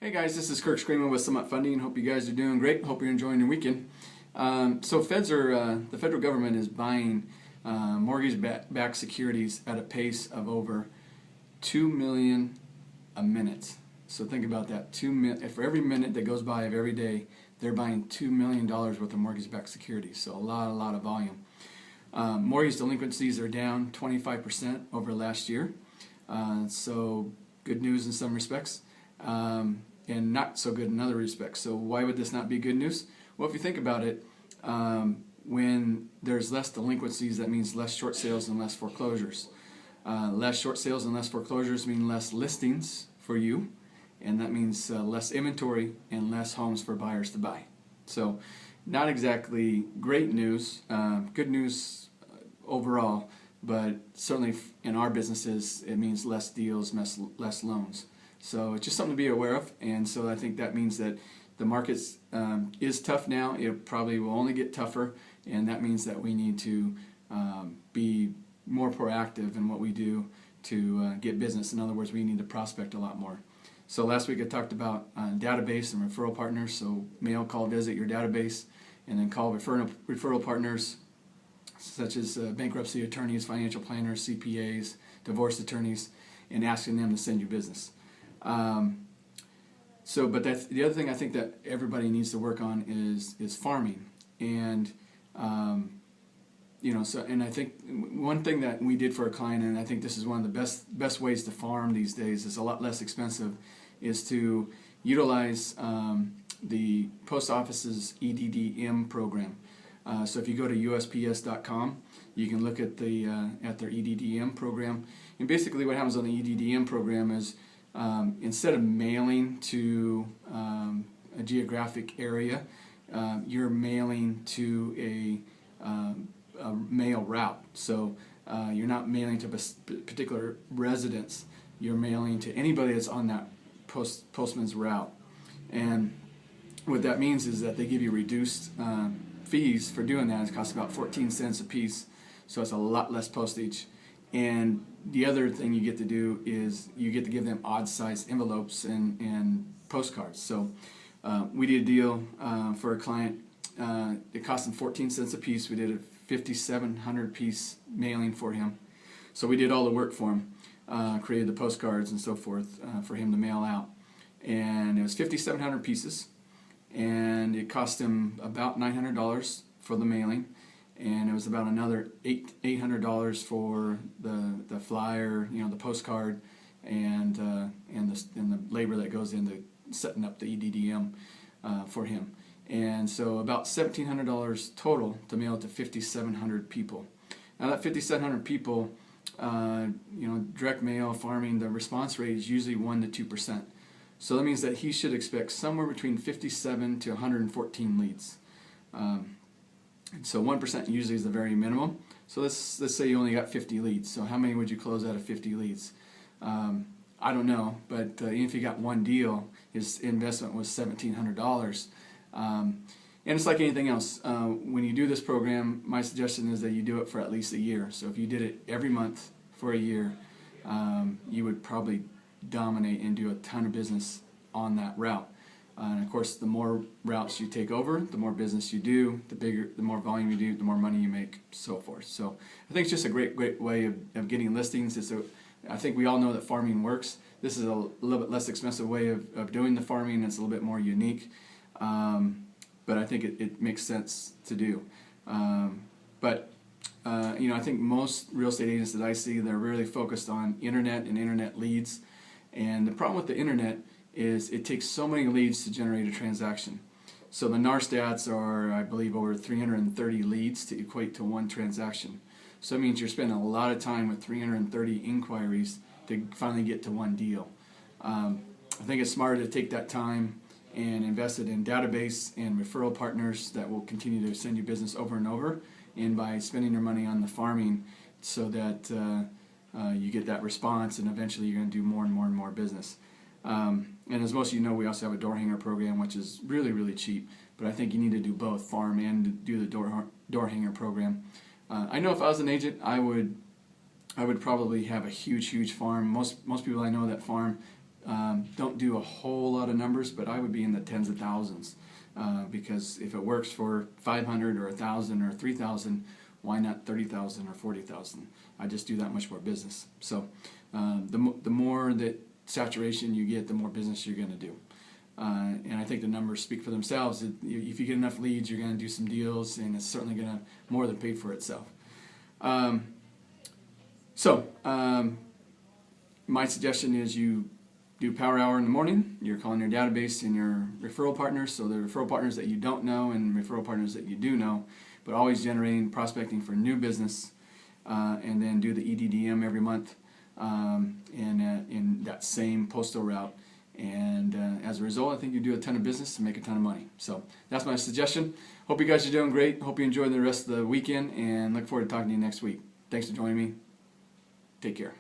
Hey guys, this is Kirk Scrima with Summit Funding. Hope you guys are doing great. Hope you're enjoying your weekend. The federal government is buying mortgage-backed securities at a pace of over 2 million a minute. So think about that. For every minute that goes by of every day, they're buying $2 million worth of mortgage-backed securities. So a lot of volume. Mortgage delinquencies are down 25% over last year. So good news in some respects. And not so good in other respects. So why would this not be good news? Well, if you think about it, when there's less delinquencies, that means less short sales and less foreclosures. Less short sales and less foreclosures mean less listings for you, and that means less inventory and less homes for buyers to buy. So not exactly great news, good news overall, but certainly in our businesses it means less deals, less loans. So it's just something to be aware of, and so I think that means that the market is tough now. It probably will only get tougher, and that means that we need to be more proactive in what we do to get business. In other words, we need to prospect a lot more. So last week I talked about database and referral partners. So mail, call, visit your database, and then call referral partners such as bankruptcy attorneys, financial planners, CPAs, divorce attorneys, and asking them to send you business. But that's the other thing I think that everybody needs to work on is farming, and and I think one thing that we did for a client, and I think this is one of the best ways to farm these days, is a lot less expensive, is to utilize the post office's EDDM program. So if you go to USPS.com, you can look at their EDDM program, and basically what happens on the EDDM program is instead of mailing to a geographic area, you're mailing to a mail route. So you're not mailing to a particular residence. You're mailing to anybody that's on that postman's route. And what that means is that they give you reduced fees for doing that. It costs about 14 cents a piece, so it's a lot less postage. And the other thing you get to do is you get to give them odd-sized envelopes and postcards. So we did a deal for a client. It cost him 14 cents a piece. We did a 5,700-piece mailing for him. So we did all the work for him, created the postcards and so forth for him to mail out. And it was 5,700 pieces, and it cost him about $900 for the mailing. And it was about another $800 for the flyer, the postcard, and the labor that goes into setting up the EDDM for him. And so about $1,700 total to mail it to 5,700 people. Now that 5,700 people, direct mail, farming, the response rate is usually 1% to 2%. So that means that he should expect somewhere between 57 to 114 leads. So 1% usually is the very minimum. So let's say you only got 50 leads. So how many would you close out of 50 leads? I don't know, but even if you got one deal, his investment was $1,700. And it's like anything else. When you do this program, my suggestion is that you do it for at least a year. So if you did it every month for a year, you would probably dominate and do a ton of business on that route. And of course, the more routes you take over, the more business you do, the more volume you do, the more money you make, so forth. So I think it's just a great way of getting listings. I think we all know that farming works. This is a little bit less expensive way of doing the farming. It's a little bit more unique, but I think it makes sense to do. I think most real estate agents that I see, they're really focused on internet and internet leads. And the problem with the internet is it takes so many leads to generate a transaction. So the NAR stats are, I believe, over 330 leads to equate to one transaction. So that means you're spending a lot of time with 330 inquiries to finally get to one deal. I think it's smarter to take that time and invest it in database and referral partners that will continue to send you business over and over, and by spending your money on the farming so that you get that response, and eventually you're going to do more and more and more business. And as most of you know, we also have a door hanger program, which is really cheap, but I think you need to do both, farm and do the door hanger program. I know if I was an agent, I would probably have a huge farm. Most people I know that farm Don't do a whole lot of numbers, but I would be in the tens of thousands, because if it works for 500 or 1,000 or 3,000, why not 30,000 or 40,000? I just do that much more business. So the more that saturation you get, the more business you're going to do. And I think the numbers speak for themselves. If you get enough leads, you're going to do some deals, and it's certainly going to more than pay for itself. My suggestion is you do Power Hour in the morning. You're calling your database and your referral partners, so the referral partners that you don't know and referral partners that you do know, but always generating prospecting for new business, and then do the EDDM every month in that same postal route. And as a result, I think you do a ton of business and make a ton of money. So that's my suggestion. Hope you guys are doing great. Hope you enjoy the rest of the weekend, and look forward to talking to you next week. Thanks for joining me. Take care.